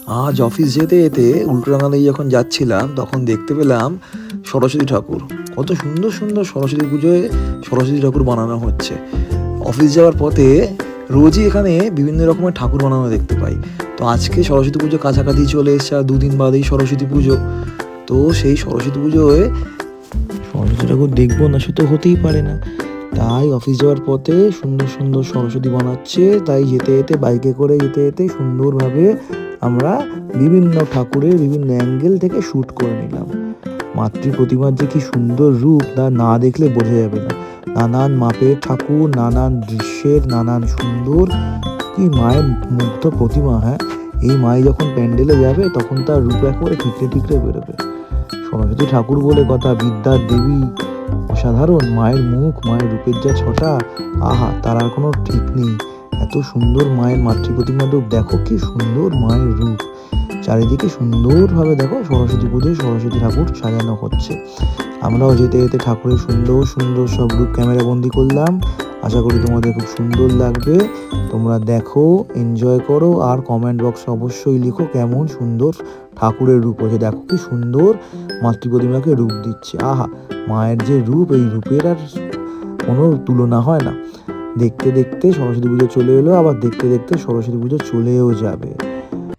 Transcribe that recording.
আজ অফিস যেতে যেতে উল্টোডাঙা দিয়ে যখন যাচ্ছিলাম তখন দেখতে পেলাম সরস্বতী ঠাকুর। কত সুন্দর সুন্দর সরস্বতী পুজোয় সরস্বতী ঠাকুর বানানো হচ্ছে। অফিস যাওয়ার পথে রোজই এখানে বিভিন্ন রকমের ঠাকুর বানানো দেখতে পাই। তো আজকে সরস্বতী পুজো কাছাকাছি চলে এসছে, আর দুদিন বাদেই সরস্বতী পুজো। তো সেই সরস্বতী পুজোয় সরস্বতী ঠাকুর দেখবো না সে তো হতেই পারে না। তাই অফিস যাওয়ার পথে সুন্দর সুন্দর সরস্বতী বানাচ্ছে, তাই যেতে যেতে বাইকে করে যেতে যেতে সুন্দরভাবে আমরা বিভিন্ন ঠাকুরের বিভিন্ন অ্যাঙ্গেল থেকে শ্যুট করে নিলাম। মাতৃ প্রতিমার যে কি সুন্দর রূপ তা না দেখলে বোঝা যাবে না। নানান মাপের ঠাকুর, নানান দৃশ্যের, নানান সুন্দর কি মায়ের মুগ্ধ প্রতিমা। হ্যাঁ, এই মাই যখন প্যান্ডেলে যাবে তখন তার রূপ একেবারে ঠিকরে ঠিকরে বেরোবে। সরস্বতী ঠাকুর বলে কথা, বিদ্যার দেবী, অসাধারণ মায়ের মুখ, মায়ের রূপের যা ছটা, আহা তার আর কোনো ঠিক নেই। এত সুন্দর মায়ের মাতৃ প্রতিমার রূপ, দেখো কি সুন্দর মায়ের রূপ। চারিদিকে সুন্দরভাবে দেখো সরস্বতী পুজোয় সরস্বতী ঠাকুর সাজানো হচ্ছে। আমরাও যেতে যেতে ঠাকুরের সুন্দর সুন্দর সব রূপ ক্যামেরা বন্দি করলাম। আশা করি তোমাদের খুব সুন্দর লাগবে। তোমরা দেখো, এনজয় করো, আর কমেন্ট বক্সে অবশ্যই লিখো কেমন সুন্দর ঠাকুরের রূপ হয়েছে। দেখো কি সুন্দর মাতৃ প্রতিমাকে রূপ দিচ্ছে। আহা, মায়ের যে রূপ, এই রূপের আর কোনো তুলনা হয় না। দেখতে দেখতে সরস্বতী পুজো চলে এলো, আবার দেখতে দেখতে সরস্বতী পুজো চলেও যাবে।